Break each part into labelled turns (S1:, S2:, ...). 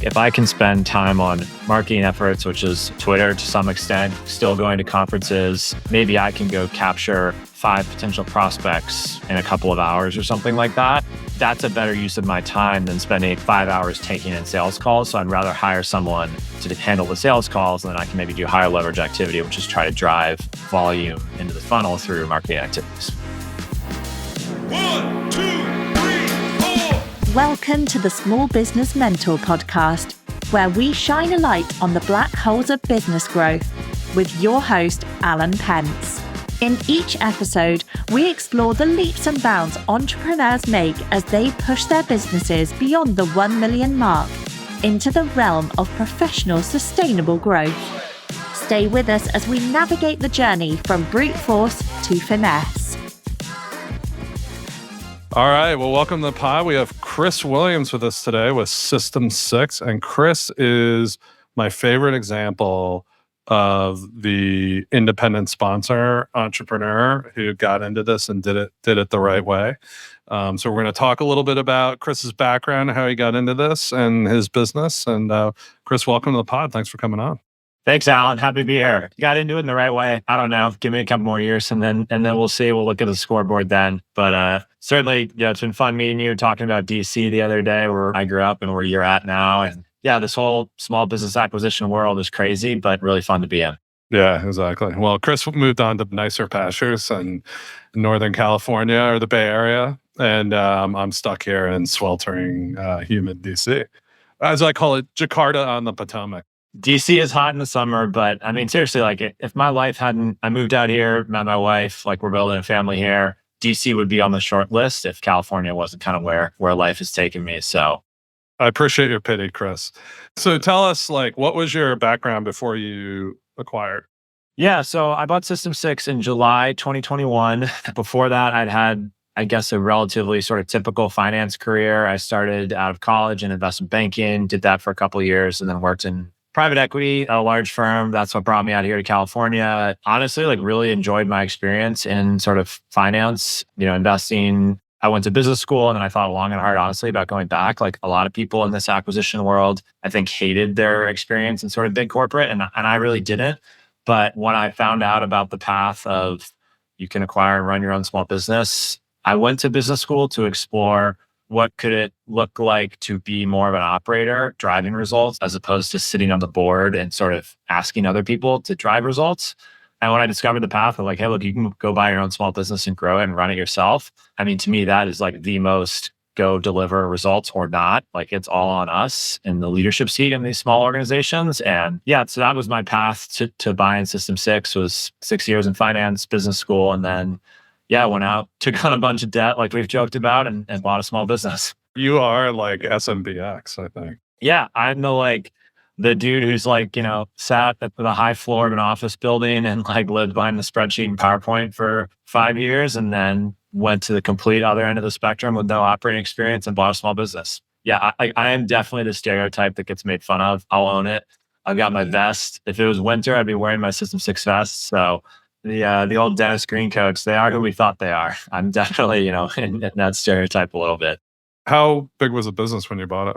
S1: If I can spend time on marketing efforts, which is Twitter to some extent, still going to conferences, maybe I can go capture 5 potential prospects in a couple of hours or something like that. That's a better use of my time than spending 5 hours taking in sales calls. So I'd rather hire someone to handle the sales calls, and then I can maybe do higher leverage activity, which is try to drive volume into the funnel through marketing activities.
S2: 1, 2, 3, 4.
S3: Welcome to the Small Business Mentor podcast, where we shine a light on the black holes of business growth with your host, Alan Pence. In each episode, we explore the leaps and bounds entrepreneurs make as they push their businesses beyond the 1 million mark into the realm of professional sustainable growth. Stay with us as we navigate the journey from brute force to finesse.
S4: All right. Well, welcome to the pod. We have Chris Williams with us today with System 6. And Chris is my favorite example of the independent sponsor entrepreneur who got into this and did it the right way. So we're going to talk a little bit about Chris's background, how he got into this and his business. And Chris, welcome to the pod. Thanks for coming on.
S1: Thanks, Alan. Happy to be here. Got into it in the right way. I don't know. Give me a couple more years and then we'll see. We'll look at the scoreboard then. But certainly, it's been fun meeting you, talking about DC the other day where I grew up and where you're at now. And yeah, this whole small business acquisition world is crazy, but really fun to be in.
S4: Yeah, exactly. Well, Chris moved on to nicer pastures in Northern California or the Bay Area. And I'm stuck here in sweltering, humid DC. As I call it, Jakarta on the Potomac.
S1: DC is hot in the summer, but I mean, seriously, like if my life I moved out here, met my wife, like we're building a family here, DC would be on the short list if California wasn't kind of where life has taken me. So
S4: I appreciate your pity, Chris. So tell us, what was your background before you acquired?
S1: Yeah, so I bought System 6 in July 2021. Before that, I'd had, I guess, a relatively sort of typical finance career. I started out of college in investment banking, did that for a couple of years, and then worked in private equity at a large firm. That's what brought me out here to California. Honestly, really enjoyed my experience in sort of finance, investing. I went to business school and then I thought long and hard, honestly, about going back. Like a lot of people in this acquisition world, I think hated their experience in sort of big corporate and I really didn't. But when I found out about the path of you can acquire and run your own small business, I went to business school to explore what could it look like to be more of an operator driving results as opposed to sitting on the board and sort of asking other people to drive results. And when I discovered the path of hey, look, you can go buy your own small business and grow it and run it yourself. I mean, to me, that is the most go deliver results or not. It's all on us in the leadership seat in these small organizations. And yeah, so that was my path to buying System 6 was 6 years in finance, business school. And then went out, took on a bunch of debt like we've joked about and bought a small business.
S4: You are SMBX, I think.
S1: Yeah, I'm the dude who's sat at the high floor of an office building and lived behind the spreadsheet and PowerPoint for 5 years and then went to the complete other end of the spectrum with no operating experience and bought a small business. Yeah, I am definitely the stereotype that gets made fun of. I'll own it. I've got my vest. If it was winter, I'd be wearing my System 6 vest. So the old Dennis Green coats, they are who we thought they are. I'm definitely, in that stereotype a little bit.
S4: How big was the business when you bought it?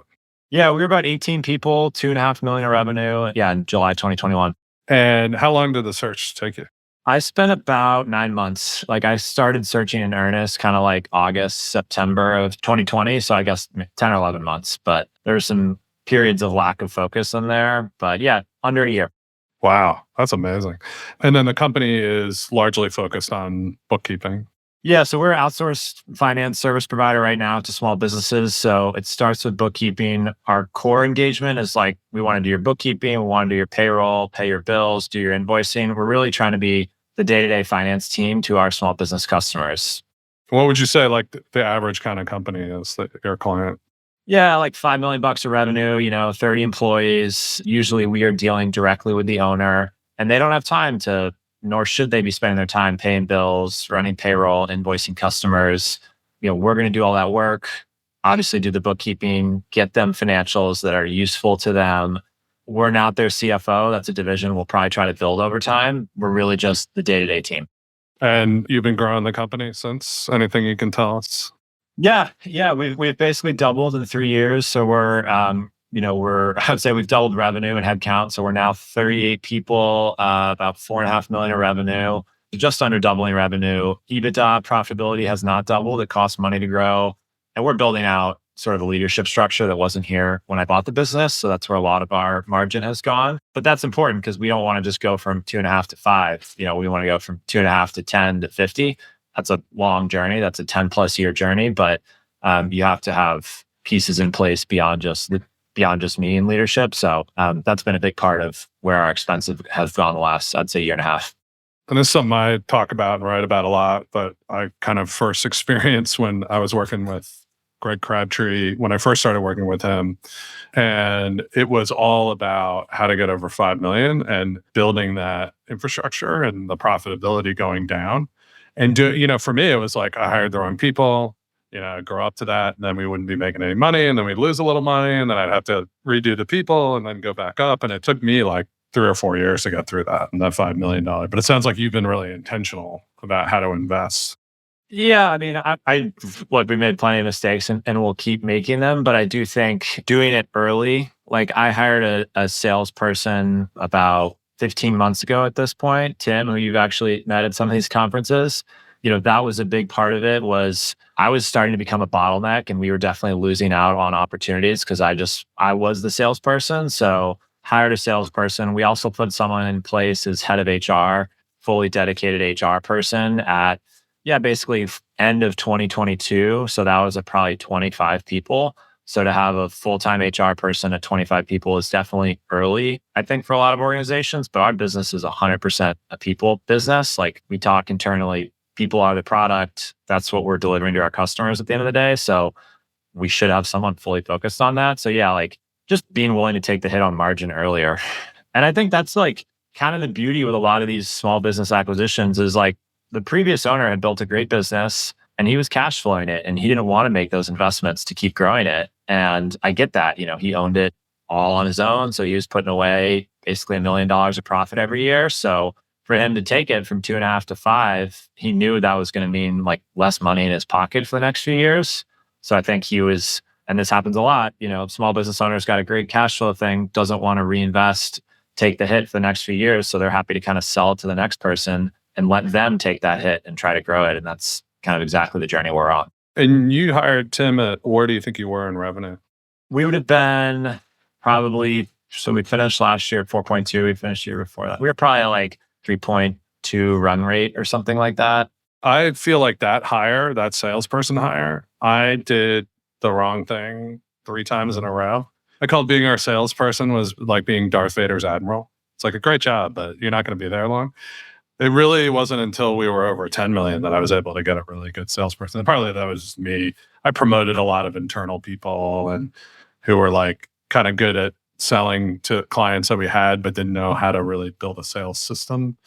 S1: Yeah, we were about 18 people, $2.5 million in revenue. Yeah, in July 2021.
S4: And how long did the search take you?
S1: I spent about 9 months. I started searching in earnest kind of August, September of 2020. So I guess 10 or 11 months, but there were some periods of lack of focus in there. But yeah, under a year.
S4: Wow, that's amazing. And then the company is largely focused on bookkeeping.
S1: Yeah, so we're an outsourced finance service provider right now to small businesses. So it starts with bookkeeping. Our core engagement is we want to do your bookkeeping, we want to do your payroll, pay your bills, do your invoicing. We're really trying to be the day-to-day finance team to our small business customers.
S4: What would you say the average kind of company is that your client?
S1: Yeah, $5 million of revenue, 30 employees. Usually we are dealing directly with the owner and they don't have time to, nor should they be spending their time paying bills, running payroll, invoicing customers. We're going to do all that work, obviously do the bookkeeping, get them financials that are useful to them. We're not their CFO. That's a division we'll probably try to build over time. We're really just the day-to-day team.
S4: And you've been growing the company since? Anything you can tell us?
S1: Yeah. We've basically doubled in 3 years. So we're I'd say we've doubled revenue and headcount. So we're now 38 people, about 4.5 million in revenue, just under doubling revenue. EBITDA profitability has not doubled. It costs money to grow. And we're building out sort of a leadership structure that wasn't here when I bought the business. So that's where a lot of our margin has gone. But that's important because we don't want to just go from 2.5 to 5. We want to go from 2.5 to 10 to 50. That's a long journey. That's a 10 plus year journey. But you have to have pieces in place beyond just me in leadership. So that's been a big part of where our expenses have gone the last, I'd say, year and a half.
S4: And this is something I talk about and write about a lot, but I kind of first experienced when I was working with Greg Crabtree, when I first started working with him. And it was all about how to get over 5 million and building that infrastructure and the profitability going down. And for me, it was like I hired the wrong people, grow up to that, and then we wouldn't be making any money, and then we'd lose a little money, and then I'd have to redo the people and then go back up. And it took me like 3 or 4 years to get through that and that $5 million. But it sounds like you've been really intentional about how to invest.
S1: Yeah, I mean, I look, we made plenty of mistakes and we'll keep making them, but I do think doing it early, like I hired a salesperson about 15 months ago at this point, Tim, who you've actually met at some of these conferences. That was a big part of it. Was I was starting to become a bottleneck and we were definitely losing out on opportunities because I was the salesperson. So hired a salesperson. We also put someone in place as head of HR, fully dedicated HR person at basically end of 2022. So that was probably 25 people. So to have a full-time HR person at 25 people is definitely early, I think, for a lot of organizations. But our business is 100% a people business. Like we talk internally, people are the product. That's what we're delivering to our customers at the end of the day. So we should have someone fully focused on that. So yeah, like just being willing to take the hit on margin earlier. And I think that's like kind of the beauty with a lot of these small business acquisitions is like, the previous owner had built a great business and he was cash flowing it and he didn't want to make those investments to keep growing it. And I get that, he owned it all on his own. So he was putting away basically $1 million of profit every year. So for him to take it from 2.5 to 5, he knew that was going to mean like less money in his pocket for the next few years. So I think he was, and this happens a lot, small business owners got a great cash flow thing, doesn't want to reinvest, take the hit for the next few years. So they're happy to kind of sell it to the next person and let them take that hit and try to grow it. And that's kind of exactly the journey we're on.
S4: And you hired Tim where do you think you were in revenue?
S1: We would have been probably, so we finished last year at 4.2. We finished the year before that. We were probably like 3.2 run rate or something like that.
S4: I feel like that salesperson hire, I did the wrong thing 3 times in a row. I called being our salesperson was like being Darth Vader's admiral. It's like a great job, but you're not going to be there long. It really wasn't until we were over 10 million that I was able to get a really good salesperson. And partly that was just me. I promoted a lot of internal people and who were like kind of good at selling to clients that we had, but didn't know how to really build a sales system.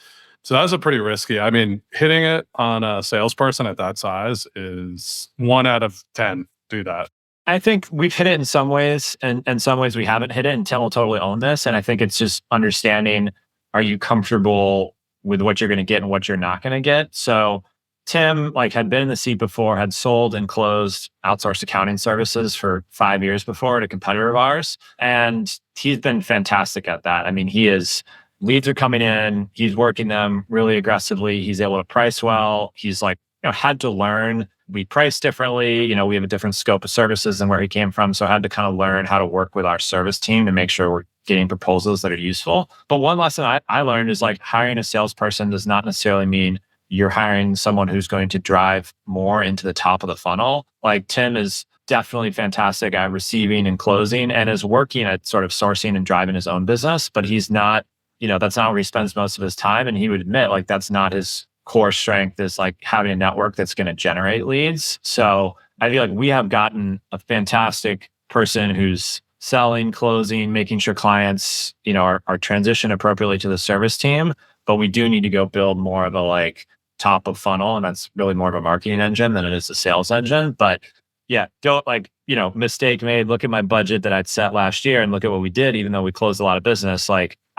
S4: So that was a pretty risky. I mean, hitting it on a salesperson at that size is 1 out of 10 do that.
S1: I think we've hit it in some ways, and in some ways we haven't hit it, and Tim will totally own this. And I think it's just understanding, are you comfortable with what you're going to get and what you're not going to get? So Tim had been in the seat before, had sold and closed outsourced accounting services for 5 years before at a competitor of ours. And he's been fantastic at that. I mean, leads are coming in, he's working them really aggressively. He's able to price well. He's had to learn. We price differently. We have a different scope of services than where he came from. So I had to kind of learn how to work with our service team to make sure we're getting proposals that are useful. But one lesson I learned is hiring a salesperson does not necessarily mean you're hiring someone who's going to drive more into the top of the funnel. Tim is definitely fantastic at receiving and closing and is working at sort of sourcing and driving his own business, but he's not, that's not where he spends most of his time. And he would admit that's not his core strength, is having a network that's going to generate leads. So I feel we have gotten a fantastic person who's selling, closing, making sure clients, are transitioned appropriately to the service team. But we do need to go build more of a top of funnel. And that's really more of a marketing engine than it is a sales engine. But yeah, don't mistake made. Look at my budget that I'd set last year and look at what we did, even though we closed a lot of business.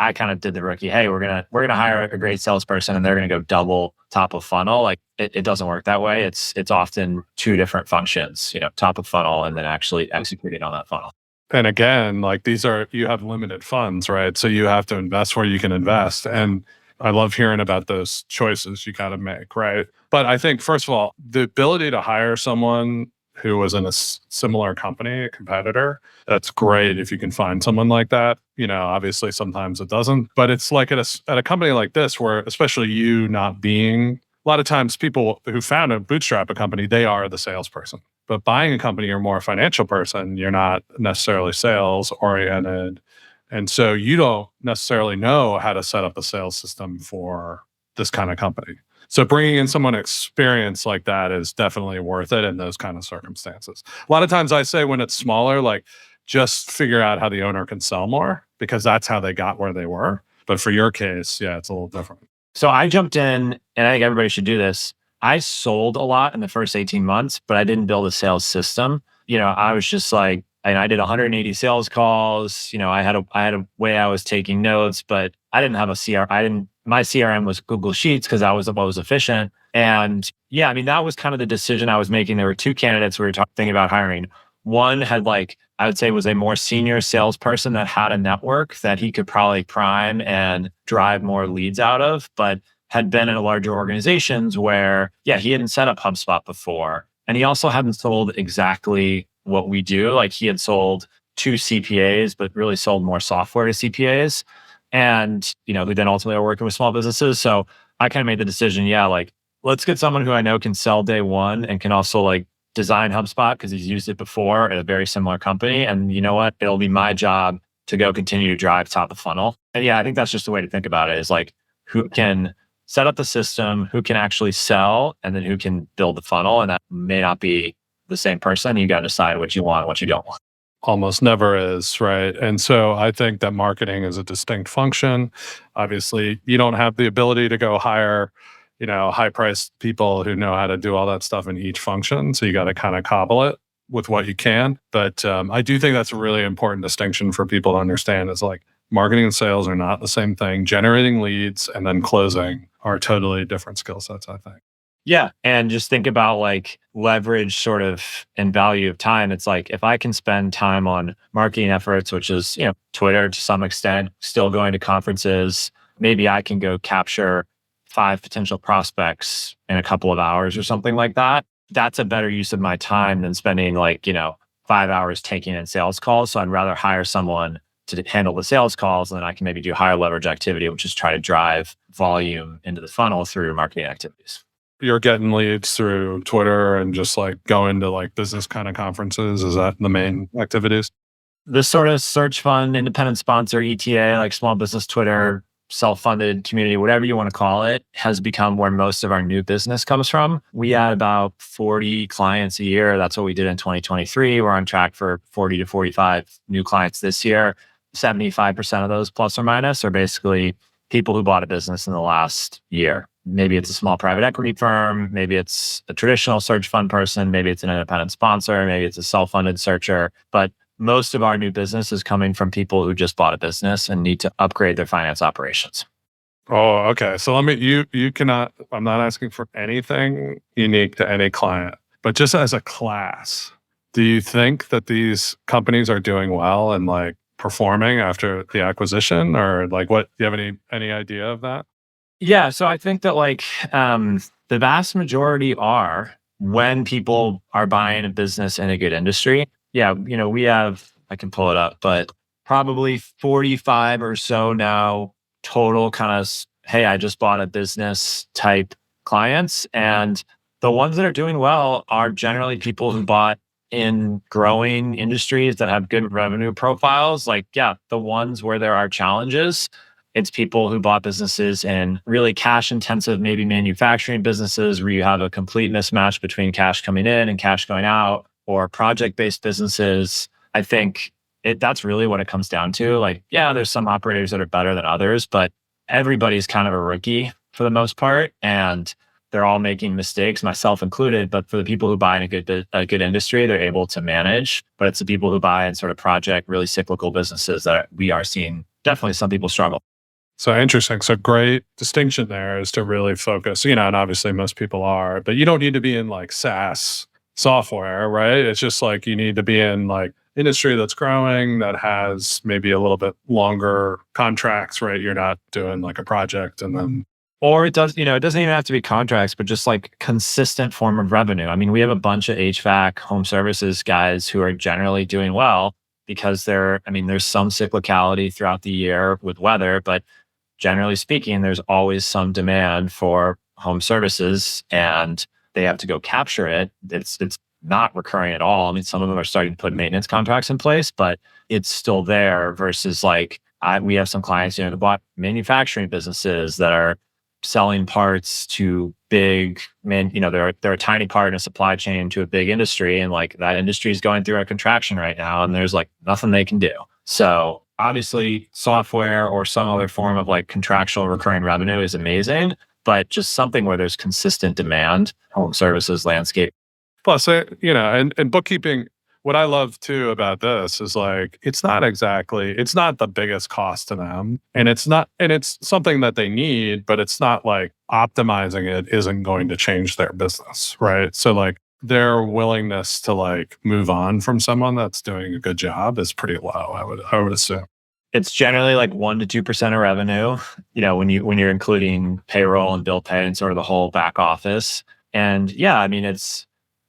S1: I kind of did the rookie, hey, we're gonna hire a great salesperson and they're gonna go double top of funnel. It doesn't work that way. It's often 2 different functions, top of funnel and then actually executing on that funnel.
S4: And again, like you have limited funds, right? So you have to invest where you can invest. And I love hearing about those choices you got to make, right? But I think, first of all, the ability to hire someone who was in a similar company, a competitor, that's great if you can find someone like that. Obviously sometimes it doesn't, but it's like at a company like this, where especially you not being, a lot of times people who found a bootstrap a company, they are the salesperson. But buying a company, you're more a financial person. You're not necessarily sales oriented. And so you don't necessarily know how to set up a sales system for this kind of company. So bringing in someone experienced like that is definitely worth it in those kind of circumstances. A lot of times I say when it's smaller, like just figure out how the owner can sell more, because that's how they got where they were. But for your case, yeah, it's a little different.
S1: So I jumped in, and I think everybody should do this. I sold a lot in the first 18 months, but I didn't build a sales system. I was just like, and I did 180 sales calls. I had a way I was taking notes, but I didn't have a CRM. My CRM was Google Sheets because that was what was efficient. And yeah, I mean, that was kind of the decision I was making. There were two candidates we were thinking about hiring. One had I would say was a more senior salesperson that had a network that he could probably prime and drive more leads out of, but had been in larger organizations where, yeah, he hadn't set up HubSpot before. And he also hadn't sold exactly what we do. Like he had sold to CPAs, but really sold more software to CPAs. And, we then ultimately are working with small businesses. So I kind of made the decision, yeah, like let's get someone who I know can sell day one and can also like design HubSpot because he's used it before at a very similar company. And you know what? It'll be my job to go continue to drive top of funnel. And yeah, I think that's just the way to think about it, is like who can set up the system, who can actually sell, and then who can build the funnel. And that may not be the same person. You got to decide what you want, what you don't want.
S4: Almost never is, right? And so I think that marketing is a distinct function. Obviously, you don't have the ability to go hire, high-priced people who know how to do all that stuff in each function. So you got to kind of cobble it with what you can. But I do think that's a really important distinction for people to understand, is like marketing and sales are not the same thing. Generating leads and then closing are totally different skill sets, I think.
S1: Yeah. And just think about like leverage sort of and value of time. It's like if I can spend time on marketing efforts, which is, Twitter to some extent, still going to conferences, maybe I can go capture 5 potential prospects in a couple of hours or something like that. That's a better use of my time than spending 5 hours taking in sales calls. So I'd rather hire someone to handle the sales calls, and then I can maybe do higher leverage activity, which is try to drive volume into the funnel through marketing activities.
S4: You're getting leads through Twitter and just like going to like business kind of conferences. Is that the main activities?
S1: This sort of search fund, independent sponsor, ETA, like small business Twitter, self-funded community, whatever you want to call it, has become where most of our new business comes from. We had about 40 clients a year. That's what we did in 2023. We're on track for 40 to 45 new clients this year. 75% of those, plus or minus, are basically people who bought a business in the last year. Maybe it's a small private equity firm. Maybe it's a traditional search fund person. Maybe it's an independent sponsor. Maybe it's a self-funded searcher. But most of our new business is coming from people who just bought a business and need to upgrade their finance operations.
S4: Oh, okay. So you cannot, I'm not asking for anything unique to any client, but just as a class, do you think that these companies are doing well and like performing after the acquisition, or like what, do you have any idea of that?
S1: Yeah. So I think that the vast majority are, when people are buying a business in a good industry. Yeah. We have, I can pull it up, but probably 45 or so now total kind of, hey, I just bought a business type clients. And the ones that are doing well are generally people who bought in growing industries that have good revenue profiles. Like, yeah, the ones where there are challenges, it's people who bought businesses in really cash intensive, maybe manufacturing businesses where you have a complete mismatch between cash coming in and cash going out, or project-based businesses. I think that's really what it comes down to. Like, yeah, there's some operators that are better than others, but everybody's kind of a rookie for the most part. And they're all making mistakes, myself included. But for the people who buy in a good industry, they're able to manage. But it's the people who buy in sort of project, really cyclical businesses that we are seeing definitely some people struggle.
S4: So interesting. So great distinction there is to really focus, and obviously most people are, but you don't need to be in like SaaS software, right? It's just like you need to be in like industry that's growing that has maybe a little bit longer contracts, right? You're not doing like a project and then
S1: Or it does, it doesn't even have to be contracts, but just like consistent form of revenue. I mean, we have a bunch of HVAC home services guys who are generally doing well because there's some cyclicality throughout the year with weather, but generally speaking, there's always some demand for home services and they have to go capture it. It's not recurring at all. I mean, some of them are starting to put maintenance contracts in place, but it's still there versus like we have some clients, that bought manufacturing businesses that are selling parts to big they're a tiny part in a supply chain to a big industry, and like that industry is going through a contraction right now and there's like nothing they can do. So obviously software or some other form of like contractual recurring revenue is amazing, but just something where there's consistent demand, home services landscape.
S4: plus, and bookkeeping. What I love too about this is like, it's not the biggest cost to them. And it's something that they need, but it's not like optimizing it isn't going to change their business. Right. So like their willingness to like move on from someone that's doing a good job is pretty low, I would assume.
S1: It's generally like 1% to 2% of revenue, when you're including payroll and bill pay and sort of the whole back office. And yeah, I mean,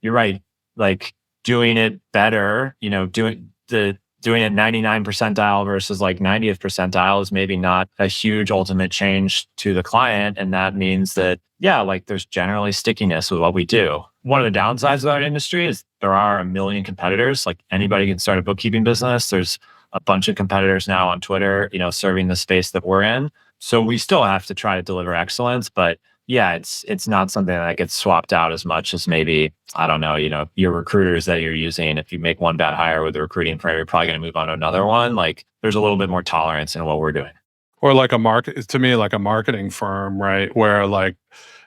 S1: you're right. Like doing it better, doing it 99th percentile versus like 90th percentile is maybe not a huge ultimate change to the client. And that means that, yeah, like there's generally stickiness with what we do. One of the downsides of our industry is there are a million competitors. Like anybody can start a bookkeeping business. There's a bunch of competitors now on Twitter, serving the space that we're in. So we still have to try to deliver excellence, but yeah, it's not something that gets swapped out as much as maybe, I don't know, your recruiters that you're using. If you make one bad hire with the recruiting firm, you're probably going to move on to another one. Like there's a little bit more tolerance in what we're doing.
S4: Or like to me, like a marketing firm, right? Where like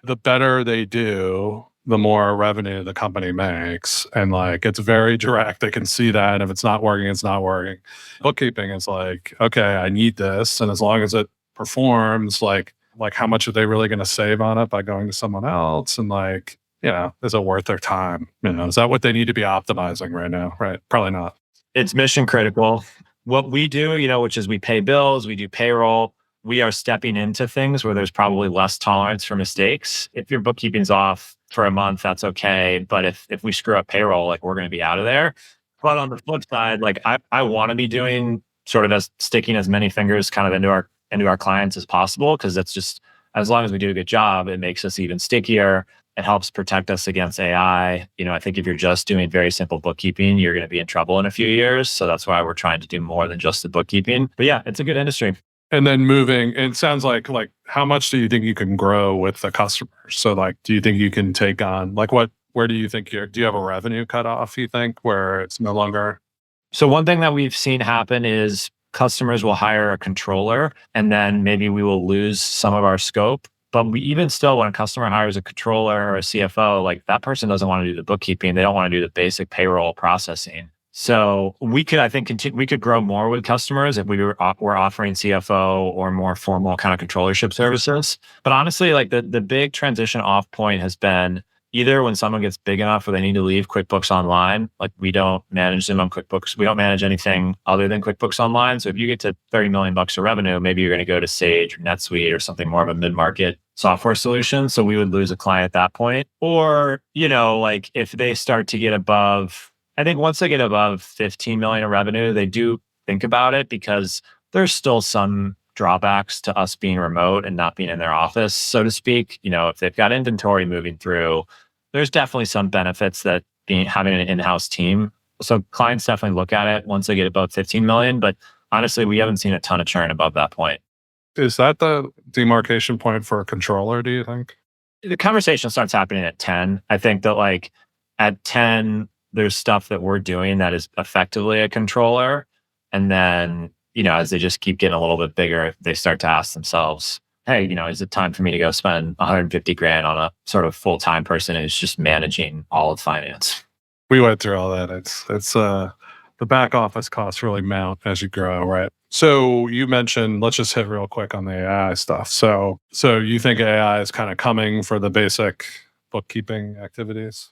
S4: the better they do, the more revenue the company makes. And like, it's very direct. They can see that. And if it's not working, it's not working. Bookkeeping is like, okay, I need this. And as long as it performs, like how much are they really going to save on it by going to someone else? And like, is it worth their time? Is that what they need to be optimizing right now? Right. Probably not.
S1: It's mission critical. What we do, which is we pay bills, we do payroll. We are stepping into things where there's probably less tolerance for mistakes. If your bookkeeping's off for a month, that's okay. But if we screw up payroll, like we're going to be out of there. But on the flip side, like I want to be doing sort of as sticking as many fingers kind of into our clients as possible, because that's just, as long as we do a good job, it makes us even stickier. It helps protect us against AI. I think if you're just doing very simple bookkeeping, you're going to be in trouble in a few years. So that's why we're trying to do more than just the bookkeeping. But yeah, it's a good industry.
S4: And then moving, it sounds like how much do you think you can grow with the customers? So like, do you think you can take on where do you think do you have a revenue cutoff, you think, where it's no longer?
S1: So one thing that we've seen happen is customers will hire a controller and then maybe we will lose some of our scope. But we even still, when a customer hires a controller or a CFO, like that person doesn't want to do the bookkeeping. They don't want to do the basic payroll processing. So we could, I think, we could grow more with customers if we were offering CFO or more formal kind of controllership services. But honestly, like the big transition off point has been either when someone gets big enough where they need to leave QuickBooks Online, like we don't manage them on QuickBooks. We don't manage anything other than QuickBooks Online. So if you get to $30 million of revenue, maybe you're going to go to Sage or NetSuite or something more of a mid-market software solution. So we would lose a client at that point. Or, like if they start to get above, I think once they get above 15 million of revenue, they do think about it, because there's still some drawbacks to us being remote and not being in their office, so to speak. If they've got inventory moving through, there's definitely some benefits that having an in-house team. So clients definitely look at it once they get above 15 million, but honestly, we haven't seen a ton of churn above that point.
S4: Is that the demarcation point for a controller, do you think?
S1: The conversation starts happening at 10. I think that like at 10, there's stuff that we're doing that is effectively a controller. And then, as they just keep getting a little bit bigger, they start to ask themselves, hey, is it time for me to go spend 150 grand on a sort of full-time person who's just managing all of finance?
S4: We went through all that. It's the back office costs really mount as you grow, right? So you mentioned, let's just hit real quick on the AI stuff. So you think AI is kind of coming for the basic bookkeeping activities?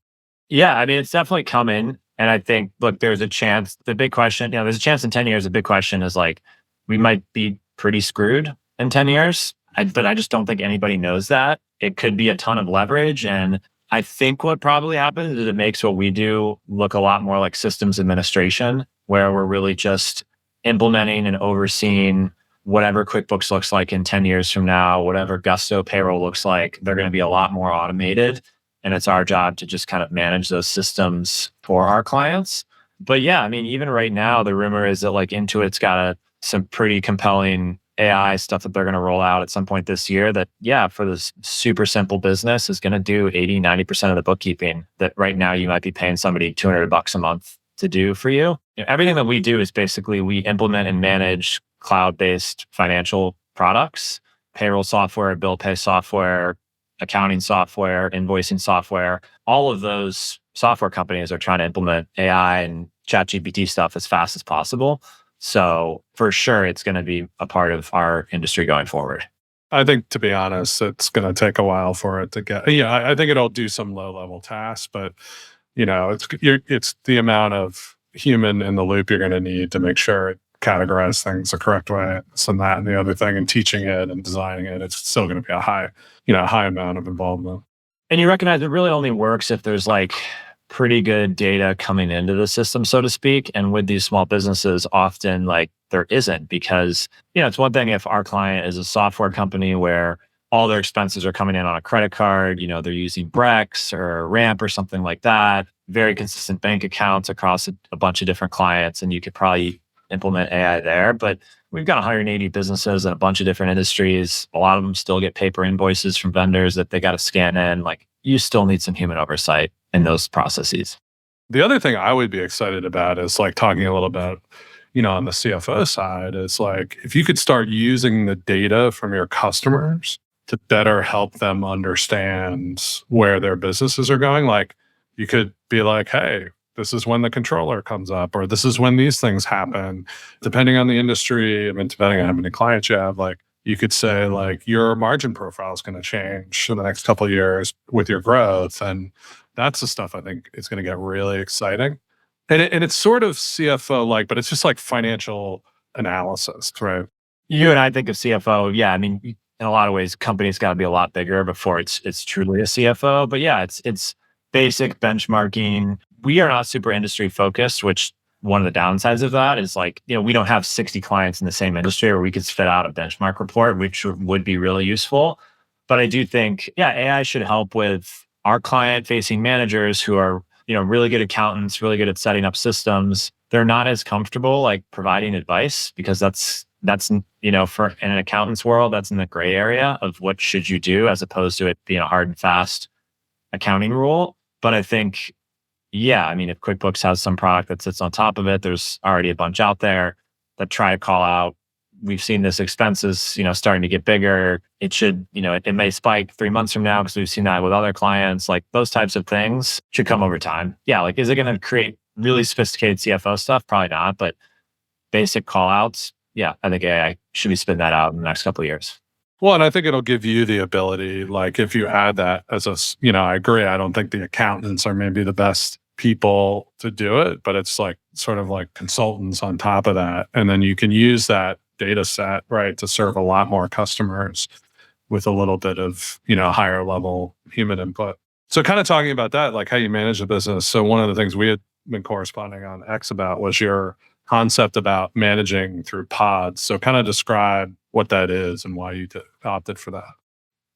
S1: Yeah, I mean, it's definitely coming. And I think, look, there's a chance, the big question, there's a chance in 10 years, the big question is like, we might be pretty screwed in 10 years. But I just don't think anybody knows that. It could be a ton of leverage. And I think what probably happens is it makes what we do look a lot more like systems administration, where we're really just implementing and overseeing whatever QuickBooks looks like in 10 years from now, whatever Gusto payroll looks like. They're going to be a lot more automated. And it's our job to just kind of manage those systems for our clients. But yeah, I mean, even right now, the rumor is that like Intuit's got some pretty compelling AI stuff that they're going to roll out at some point this year that, yeah, for this super simple business is going to do 80-90% of the bookkeeping that right now you might be paying somebody $200 a month to do for you. Everything that we do is basically we implement and manage cloud-based financial products, payroll software, bill pay software, accounting software, invoicing software. All of those software companies are trying to implement AI and ChatGPT stuff as fast as possible. So for sure, it's going to be a part of our industry going forward.
S4: I think, to be honest, it's going to take a while for it to get. Yeah, I think it'll do some low-level tasks, but it's the amount of human in the loop you're going to need to make sure it categorize things the correct way, and that and the other thing, and teaching it and designing it. It's still going to be a high amount of involvement.
S1: And you recognize it really only works if there's like pretty good data coming into the system, so to speak. And with these small businesses, often like there isn't, because it's one thing if our client is a software company where all their expenses are coming in on a credit card, they're using Brex or Ramp or something like that, very consistent bank accounts across a bunch of different clients, and you could probably implement AI there. But we've got 180 businesses in a bunch of different industries. A lot of them still get paper invoices from vendors that they got to scan in. Like, you still need some human oversight in those processes.
S4: The other thing I would be excited about is like talking a little about, on the CFO side, is like if you could start using the data from your customers to better help them understand where their businesses are going. Like you could be like, hey, this is when the controller comes up, or this is when these things happen, depending on the industry. I mean, depending on how many clients you have, like you could say like your margin profile is going to change in the next couple of years with your growth. And that's the stuff I think is going to get really exciting. And it's sort of CFO like, but it's just like financial analysis, right?
S1: You and I think of CFO. Yeah. I mean, in a lot of ways, companies got to be a lot bigger before it's truly a CFO. But yeah, it's basic benchmarking. We are not super industry focused, which one of the downsides of that is like, we don't have 60 clients in the same industry where we could spit out a benchmark report, which would be really useful. But I do think, AI should help with our client facing managers who are, really good accountants, really good at setting up systems. They're not as comfortable like providing advice because that's, for in an accountant's world, that's in the gray area of what should you do as opposed to it being a hard and fast accounting rule. But I think, if QuickBooks has some product that sits on top of it, there's already a bunch out there that try to call out, we've seen this expenses, starting to get bigger. It should, it may spike 3 months from now because we've seen that with other clients. Like those types of things should come over time. Yeah. Like, is it going to create really sophisticated CFO stuff? Probably not, but basic call outs. Yeah. I think AI should be spitting that out in the next couple of years.
S4: Well, and I think it'll give you the ability, like if you add that as I agree. I don't think the accountants are maybe the best people to do it, but it's like sort of like consultants on top of that. And then you can use that data set, right, to serve a lot more customers with a little bit of, higher level human input. So kind of talking about that, like how you manage the business. So one of the things we had been corresponding on X about was your concept about managing through pods. So kind of describe what that is and why you opted for that.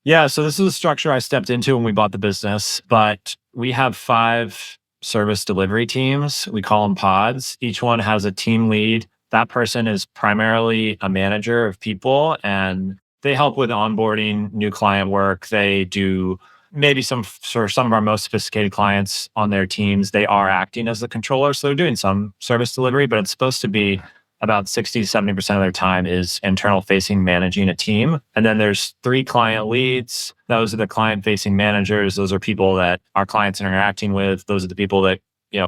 S1: Yeah. So this is a structure I stepped into when we bought the business, but we have 5 service delivery teams. We call them pods. Each one has a team lead. That person is primarily a manager of people, and they help with onboarding new client work. They do maybe some of our most sophisticated clients on their teams. They are acting as the controller. So they're doing some service delivery, but it's supposed to be about 60 to 70% of their time is internal facing, managing a team. And then there's 3 client leads. Those are the client facing managers. Those are people that our clients are interacting with. Those are the people that,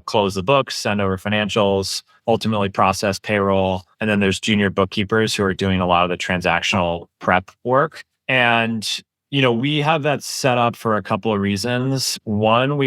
S1: close the books, send over financials, ultimately process payroll. And then there's junior bookkeepers who are doing a lot of the transactional prep work. And We have that set up for a couple of reasons. One,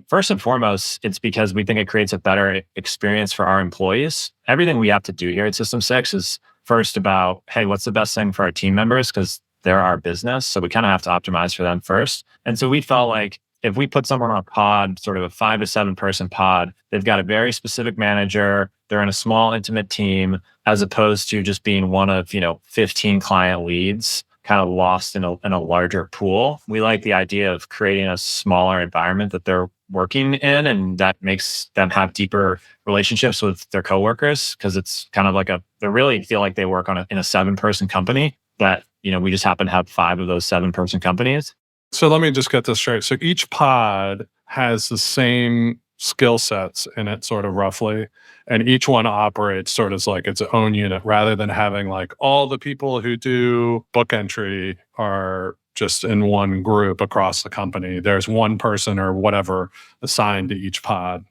S1: first and foremost, it's because we think it creates a better experience for our employees. Everything we have to do here at System 6 is first about, hey, what's the best thing for our team members? Because they're our business. So we kind of have to optimize for them first. And so we felt like if we put someone on a pod, sort of a 5 to 7 person pod, they've got a very specific manager, they're in a small, intimate team, as opposed to just being one of, 15 client leads kind of lost in a larger pool. We like the idea of creating a smaller environment that they're working in, and that makes them have deeper relationships with their coworkers, because it's kind of like they really feel like they work in a 7-person company that, we just happen to have 5 of those 7-person companies.
S4: So let me just get this straight. So each pod has the same skill sets in it, sort of roughly, and each one operates sort of like its own unit, rather than having like all the people who do book entry are just in one group across the company. There's one person or whatever assigned to each pod.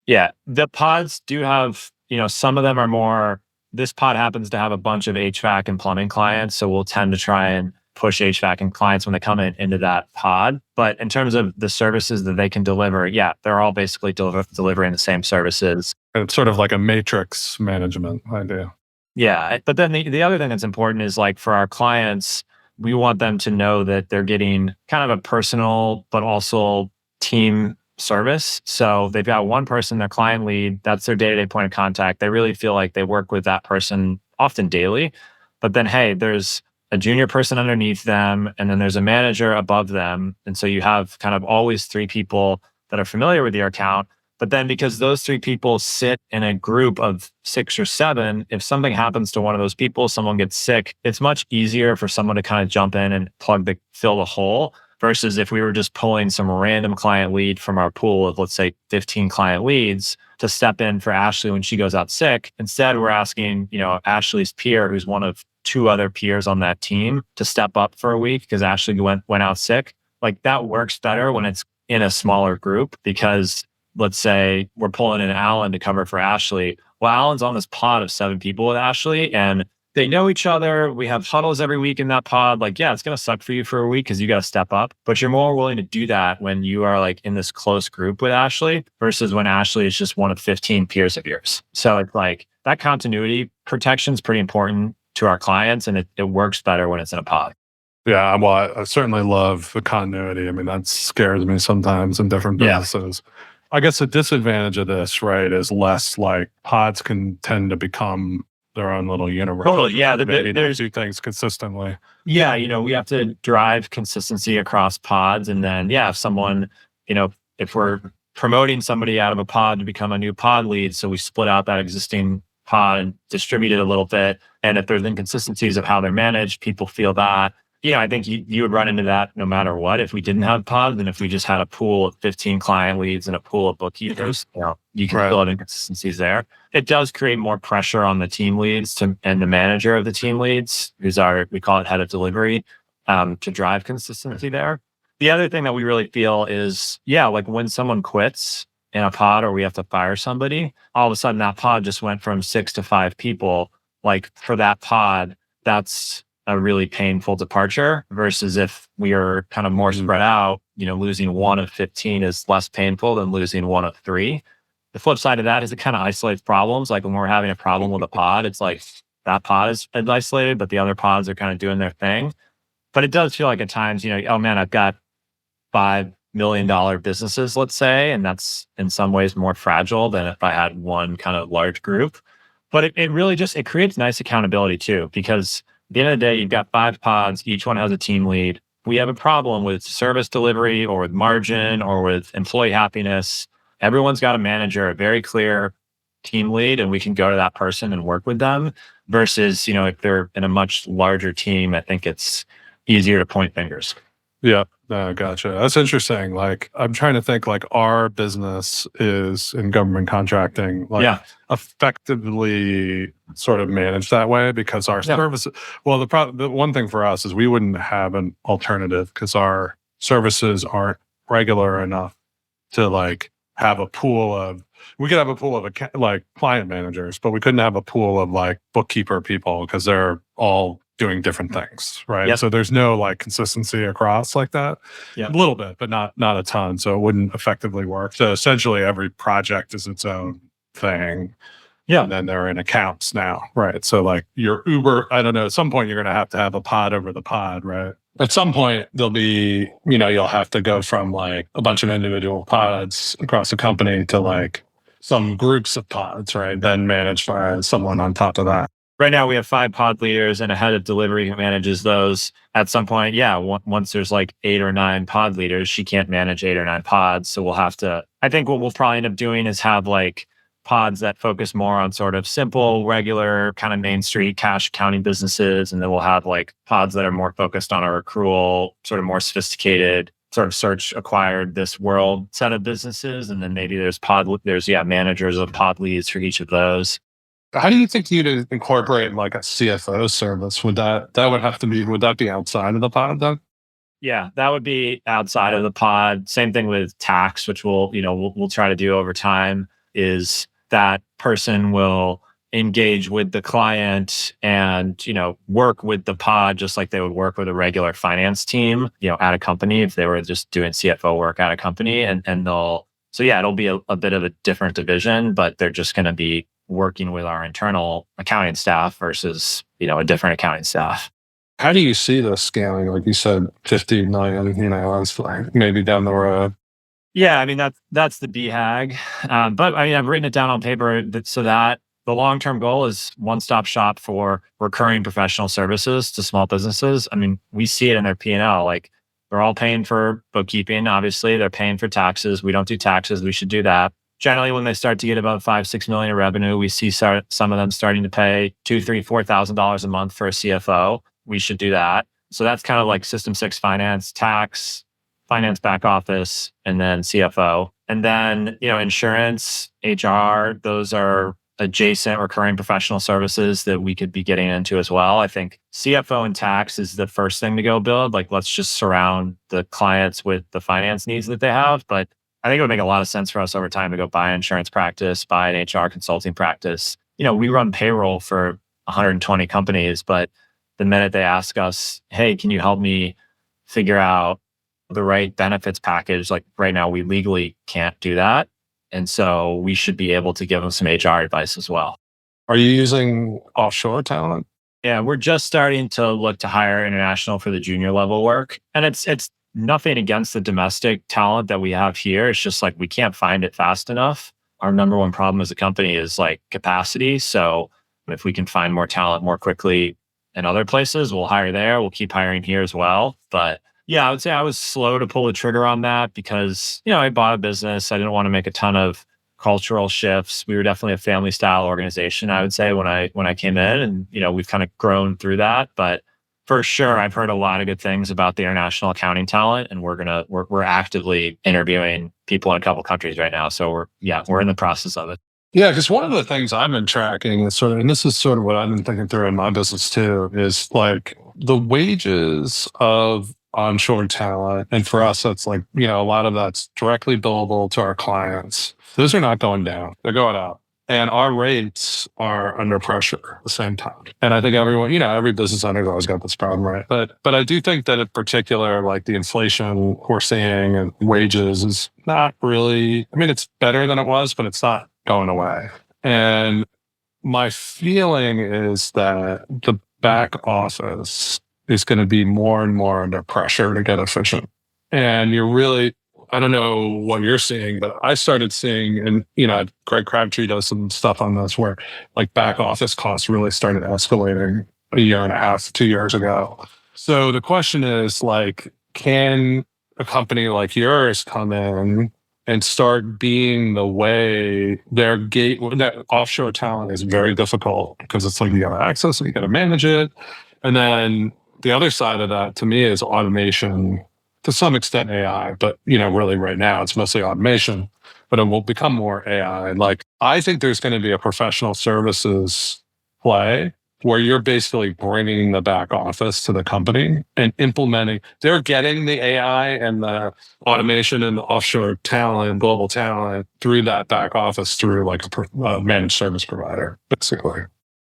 S1: Yeah, the pods do have, some of them are more. This pod happens to have a bunch of HVAC and plumbing clients, so we'll tend to try and push HVAC and clients when they come into that pod. But in terms of the services that they can deliver, yeah, they're all basically delivering the same services.
S4: It's sort of like a matrix management idea.
S1: Yeah. But then the other thing that's important is, like, for our clients, we want them to know that they're getting kind of a personal, but also team service. So they've got one person, their client lead, that's their day-to-day point of contact. They really feel like they work with that person often daily. But then, hey, there's a junior person underneath them, and then there's a manager above them. And so you have kind of always 3 people that are familiar with your account. But then, because those 3 people sit in a group of 6 or 7, if something happens to one of those people, someone gets sick, it's much easier for someone to kind of jump in and fill the hole, versus if we were just pulling some random client lead from our pool of, let's say, 15 client leads to step in for Ashley when she goes out sick. Instead, we're asking, Ashley's peer, who's one of 2 other peers on that team, to step up for a week because Ashley went out sick. Like, that works better when it's in a smaller group, because let's say we're pulling in Alan to cover for Ashley. Well, Alan's on this pod of 7 people with Ashley, and they know each other. We have huddles every week in that pod. Like, yeah, it's going to suck for you for a week because you got to step up, but you're more willing to do that when you are like in this close group with Ashley versus when Ashley is just one of 15 peers of yours. So it's like that continuity protection is pretty important to our clients, and it works better when it's in a pod.
S4: Yeah, well, I certainly love the continuity. I mean, that scares me sometimes in different businesses. Yeah. I guess the disadvantage of this, right, is less like pods can tend to become their own little universe.
S1: Totally, yeah.
S4: There's do things consistently.
S1: Yeah, we have to drive consistency across pods, and then if someone, if we're promoting somebody out of a pod to become a new pod lead, so we split out that existing pod and distribute it a little bit. And if there's inconsistencies of how they're managed, people feel that. I think you would run into that no matter what. If we didn't have pods, and if we just had a pool of 15 client leads and a pool of bookkeepers, you can feel inconsistencies there. It does create more pressure on the team leads and the manager of the team leads, we call it head of delivery, to drive consistency there. The other thing that we really feel is, like when someone quits in a pod or we have to fire somebody, all of a sudden that pod just went from 6 to 5 people. Like, for that pod, that's a really painful departure, versus if we are kind of more spread out, losing 1 of 15 is less painful than losing 1 of 3. The flip side of that is it kind of isolates problems. Like, when we're having a problem with a pod, it's like that pod is isolated, but the other pods are kind of doing their thing. But it does feel like at times, oh man, I've got $5 million businesses, let's say, and that's in some ways more fragile than if I had one kind of large group. But it really just, it creates nice accountability too, because at the end of the day, you've got 5 pods, each one has a team lead. We have a problem with service delivery or with margin or with employee happiness. Everyone's got a manager, a very clear team lead, and we can go to that person and work with them, versus, if they're in a much larger team, I think it's easier to point fingers.
S4: Yeah. Gotcha. That's interesting. Like, I'm trying to think, like, our business is in government contracting, like effectively sort of managed that way, because our services, well, the one thing for us is we wouldn't have an alternative because our services aren't regular enough to like have a pool of, we could have a pool of like client managers, but we couldn't have a pool of like bookkeeper people because they're all doing different things, right?
S1: Yep.
S4: So there's no like consistency across like that.
S1: Yep.
S4: A little bit, but not a ton. So it wouldn't effectively work. So essentially every project is its own thing.
S1: Yeah.
S4: And then they're in accounts now, right? So like your Uber, I don't know, at some point you're going to have a pod over the pod, right? At some point there'll be, you'll have to go from like a bunch of individual pods across the company to like some groups of pods, right? Then managed by someone on top of that.
S1: Right now we have 5 pod leaders and a head of delivery who manages those. At some point, once there's like 8 or 9 pod leaders, she can't manage 8 or 9 pods. So we'll have to, I think what we'll probably end up doing is have like pods that focus more on sort of simple, regular kind of Main Street cash accounting businesses. And then we'll have like pods that are more focused on our accrual, sort of more sophisticated, sort of search acquired this world set of businesses. And then maybe there's managers of pod leads for each of those.
S4: How do you think you'd incorporate like a CFO service? Would that be outside of the pod though?
S1: Yeah, that would be outside of the pod. Same thing with tax, which we'll try to do over time, is that person will engage with the client and, work with the pod just like they would work with a regular finance team, at a company if they were just doing CFO work at a company. It'll be a bit of a different division, but they're just going to be working with our internal accounting staff versus, a different accounting staff.
S4: How do you see this scaling? Like you said, 50 million, it's like maybe down the road.
S1: Yeah, I mean, that's the BHAG. But I mean, I've written it down on paper so that the long-term goal is one-stop shop for recurring professional services to small businesses. I mean, we see it in their P&L. Like they're all paying for bookkeeping. Obviously, they're paying for taxes. We don't do taxes. We should do that. Generally, when they start to get about 5-6 million in revenue, we see some of them starting to pay $2,000, $3,000, $4,000 a month for a CFO. We should do that. So that's kind of like System 6 finance, tax, finance back office, and then CFO. And then, insurance, HR, those are adjacent recurring professional services that we could be getting into as well. I think CFO and tax is the first thing to go build. Like, let's just surround the clients with the finance needs that they have. But I think it would make a lot of sense for us over time to go buy an insurance practice, buy an HR consulting practice. We run payroll for 120 companies, but the minute they ask us, hey, can you help me figure out the right benefits package? Like right now, we legally can't do that. And so we should be able to give them some HR advice as well.
S4: Are you using offshore talent?
S1: Yeah, we're just starting to look to hire international for the junior level work. And it's nothing against the domestic talent that we have here. It's just like we can't find it fast enough. Our number one problem as a company is like capacity. So if we can find more talent more quickly in other places, we'll hire there. We'll keep hiring here as well. But yeah, I would say I was slow to pull the trigger on that because, I bought a business. I didn't want to make a ton of cultural shifts. We were definitely a family style organization, I would say, when I came in, and, we've kind of grown through that. But for sure, I've heard a lot of good things about the international accounting talent, and we're actively interviewing people in a couple countries right now. So we're in the process of it.
S4: Yeah, because one of the things I've been tracking is and this is sort of what I've been thinking through in my business too, is like the wages of onshore talent. And for us, that's like, a lot of that's directly billable to our clients. Those are not going down. They're going up. And our rates are under pressure at the same time. And I think everyone, every business owner's always got this problem, right? But I do think that in particular, like the inflation we're seeing and wages is not really, I mean, it's better than it was, but it's not going away. And my feeling is that the back office is going to be more and more under pressure to get efficient. And I don't know what you're seeing, but I started seeing, and Greg Crabtree does some stuff on this where like back office costs really started escalating a year and a half, 2 years ago. So the question is like, can a company like yours come in and start being the way that offshore talent is very difficult because it's like you got to access it, you got to manage it. And then the other side of that to me is automation, to some extent AI, but really right now it's mostly automation, but it will become more AI. Like I think there's going to be a professional services play where you're basically bringing the back office to the company and implementing. They're getting the AI and the automation and the offshore talent, global talent through that back office through like a managed service provider, basically.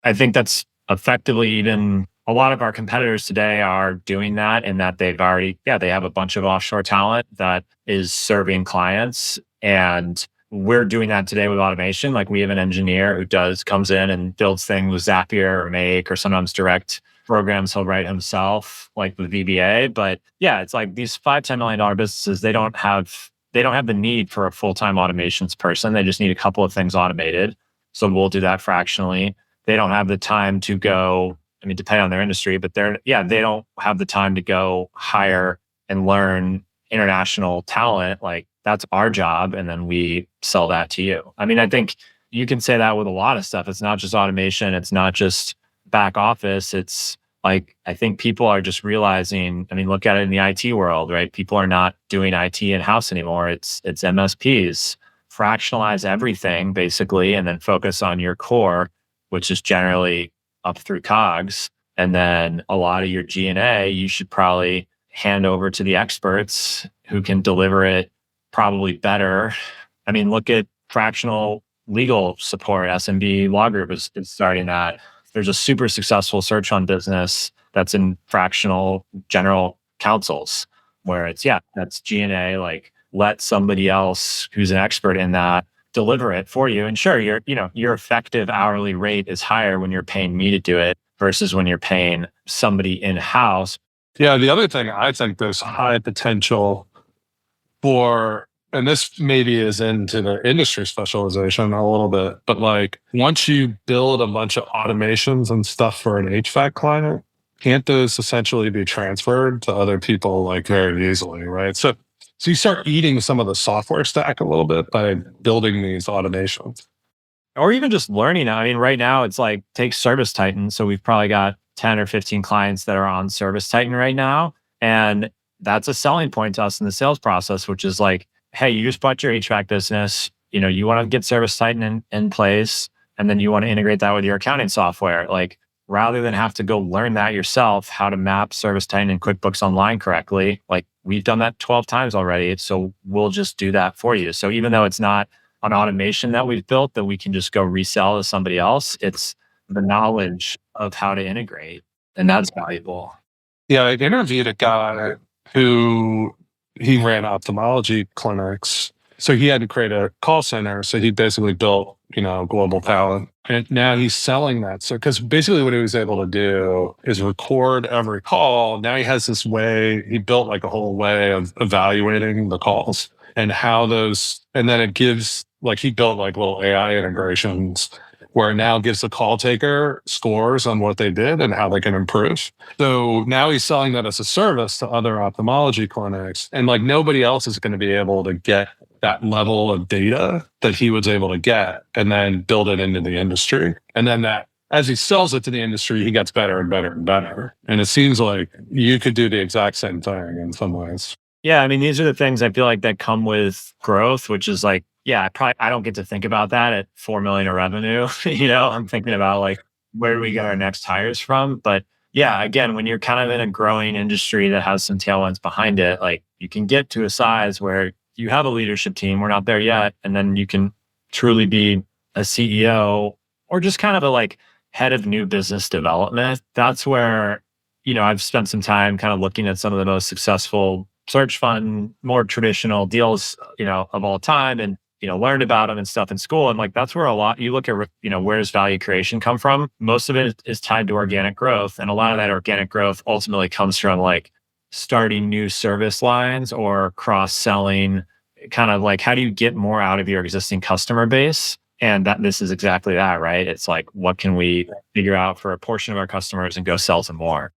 S1: I think that's effectively even a lot of our competitors today are doing that in that they have a bunch of offshore talent that is serving clients. And we're doing that today with automation. Like we have an engineer who comes in and builds things with Zapier or Make or sometimes direct programs he'll write himself, like with VBA. But yeah, it's like these $5-10 million businesses, they don't have the need for a full-time automations person. They just need a couple of things automated. So we'll do that fractionally. They don't have the time to go, I mean, depending on their industry, but they don't have the time to go hire and learn international talent. Like that's our job. And then we sell that to you. I mean, I think you can say that with a lot of stuff. It's not just automation. It's not just back office. It's like, I think people are just realizing, I mean, look at it in the IT world, right? People are not doing IT in-house anymore. It's MSPs. Fractionalize everything basically, and then focus on your core, which is generally up through COGS. And then a lot of your G&A, you should probably hand over to the experts who can deliver it probably better. I mean, look at fractional legal support. SMB Law Group is starting that. There's a super successful search on business that's in fractional general counsels where that's G&A, like let somebody else who's an expert in that deliver it for you. And sure, your effective hourly rate is higher when you're paying me to do it versus when you're paying somebody in-house.
S4: Yeah, the other thing I think there's high potential for, and this maybe is into the industry specialization a little bit, but like once you build a bunch of automations and stuff for an HVAC client, can't those essentially be transferred to other people like very easily, right? So you start eating some of the software stack a little bit by building these automations.
S1: Or even just learning. I mean, right now it's like take Service Titan. So we've probably got 10 or 15 clients that are on Service Titan right now. And that's a selling point to us in the sales process, which is like, hey, you just bought your HVAC business. You want to get Service Titan in place, and then you want to integrate that with your accounting software. Like rather than have to go learn that yourself, how to map Service Titan and QuickBooks Online correctly, like we've done that 12 times already. So we'll just do that for you. So even though it's not an automation that we've built that we can just go resell to somebody else, it's the knowledge of how to integrate. And that's valuable.
S4: Yeah, I interviewed a guy who he ran ophthalmology clinics. So he had to create a call center. So he basically built, global talent. And now he's selling that. So, because basically what he was able to do is record every call. Now he has this way, he built like a whole way of evaluating the calls and how those, and then it gives, like he built like little AI integrations where it now gives the call taker scores on what they did and how they can improve. So now he's selling that as a service to other ophthalmology clinics. And like nobody else is going to be able to get that level of data that he was able to get and then build it into the industry. And then that as he sells it to the industry, he gets better and better and better. And it seems like you could do the exact same thing in some ways.
S1: Yeah. I mean, these are the things I feel like that come with growth, which is like, yeah, I don't get to think about that at 4 million of revenue. I'm thinking about like, where do we get our next hires from? But yeah, again, when you're kind of in a growing industry that has some tailwinds behind it, like you can get to a size where you have a leadership team. We're not there yet. And then you can truly be a CEO or just kind of a like head of new business development. That's where, I've spent some time kind of looking at some of the most successful search fund, more traditional deals, of all time, and learned about them and stuff in school. And like, that's where a lot, you look at, where does value creation come from? Most of it is tied to organic growth. And a lot of that organic growth ultimately comes from like starting new service lines or cross-selling, kind of like, how do you get more out of your existing customer base? And this is exactly that, right? It's like, what can we figure out for a portion of our customers and go sell to more?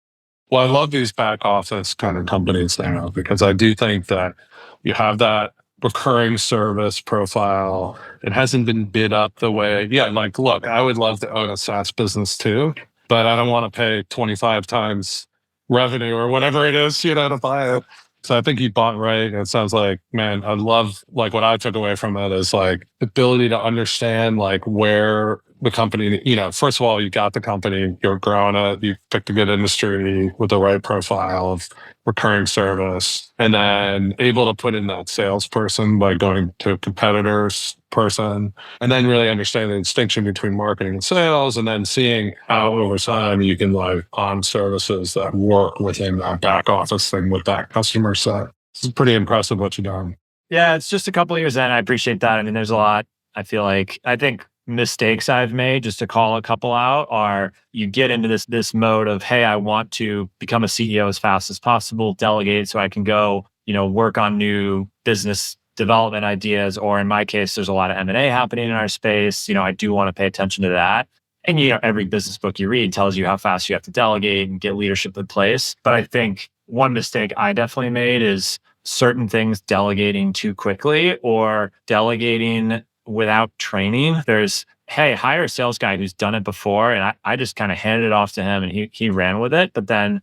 S4: Well, I love these back office kind of companies now because I do think that you have that recurring service profile. It hasn't been bid up the way, like, look, I would love to own a SaaS business too, but I don't want to pay 25 times revenue or whatever it is, to buy it. So I think you bought right. It sounds like, man, I love like what I took away from it is like the ability to understand like where the company, first of all, you got the company, you're growing it, you picked a good industry with the right profile of recurring service, and then able to put in that salesperson by going to a competitor's person, and then really understanding the distinction between marketing and sales, and then seeing how over time you can on services that work within that back office thing with that customer set. It's pretty impressive what you've done.
S1: Yeah, it's just a couple of years in. I appreciate that. I mean, there's a lot. I think mistakes I've made, just to call a couple out, are you get into this mode of, hey, I want to become a CEO as fast as possible, delegate so I can go, work on new business development ideas. Or in my case, there's a lot of M&A happening in our space. I do want to pay attention to that. And every business book you read tells you how fast you have to delegate and get leadership in place. But I think one mistake I definitely made is certain things delegating too quickly or delegating without training. There's, hey, hire a sales guy who's done it before. And I just kind of handed it off to him and he ran with it. But then,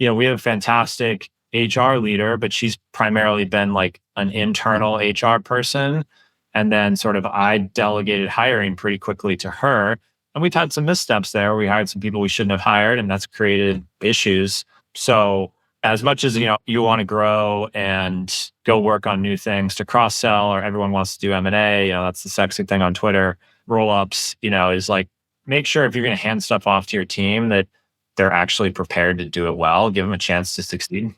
S1: we have a fantastic HR leader, but she's primarily been like an internal HR person. And then sort of I delegated hiring pretty quickly to her. And we've had some missteps there. We hired some people we shouldn't have hired, and that's created issues. So as much as, you want to grow and go work on new things to cross-sell, or everyone wants to do M&A, that's the sexy thing on Twitter, roll-ups, is like, make sure if you're going to hand stuff off to your team that they're actually prepared to do it well, give them a chance to succeed.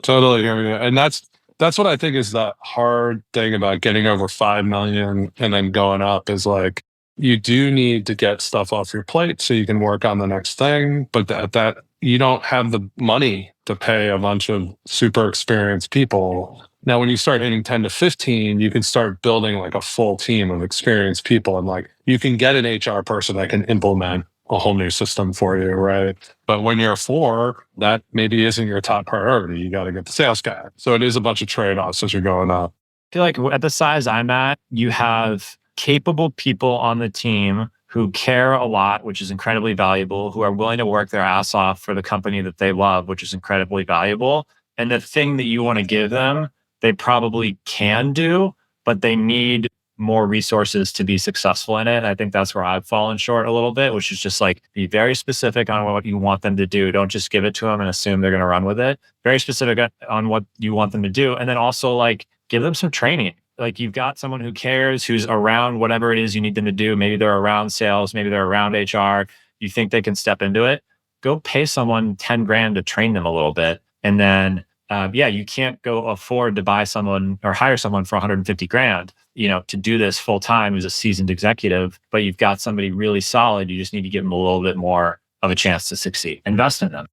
S4: Totally. And that's what I think is the hard thing about getting over 5 million and then going up is like, you do need to get stuff off your plate so you can work on the next thing. But that you don't have the money to pay a bunch of super experienced people. Now, when you start hitting 10 to 15, you can start building like a full team of experienced people. And like, you can get an HR person that can implement a whole new system for you, right? But when you're 4, that maybe isn't your top priority. You got to get the sales guy. So it is a bunch of trade-offs as you're going up.
S1: I feel like at the size I'm at, you have capable people on the team who care a lot, which is incredibly valuable, who are willing to work their ass off for the company that they love, which is incredibly valuable. And the thing that you want to give them, they probably can do, but they need more resources to be successful in it. And I think that's where I've fallen short a little bit, which is just like, be very specific on what you want them to do. Don't just give it to them and assume they're going to run with it. Very specific on what you want them to do. And then also like, give them some training. Like, you've got someone who cares, who's around whatever it is you need them to do. Maybe they're around sales, maybe they're around HR. You think they can step into it. Go pay someone 10 grand to train them a little bit. And then, you can't go afford to buy someone or hire someone for 150 grand, to do this full time who's a seasoned executive, but you've got somebody really solid. You just need to give them a little bit more of a chance to succeed. Invest in them.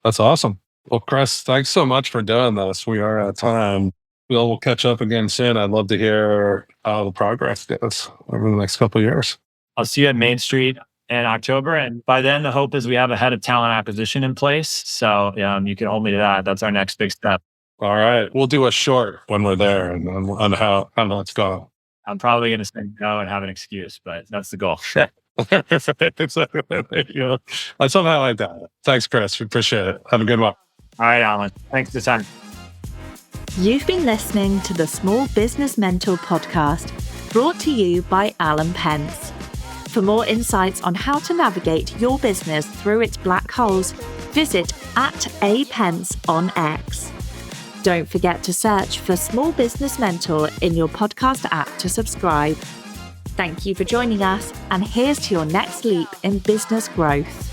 S4: That's awesome. Well, Chris, thanks so much for doing this. We are at time. We'll catch up again soon. I'd love to hear how the progress goes over the next couple of years.
S1: I'll see you at Main Street in October. And by then, the hope is we have a head of talent acquisition in place. So you can hold me to that. That's our next big step.
S4: All right. We'll do a short when we're there and on how that's going.
S1: I'm probably going to say no and have an excuse, but that's the goal.
S4: I somehow like that. Thanks, Chris. We appreciate it. Have a good one.
S1: All right, Alan. Thanks for the time.
S3: You've been listening to the Small Business Mentor podcast, brought to you by Alan Pence. For more insights on how to navigate your business through its black holes, visit @apence on X. Don't forget to search for Small Business Mentor in your podcast app to subscribe. Thank you for joining us, and here's to your next leap in business growth.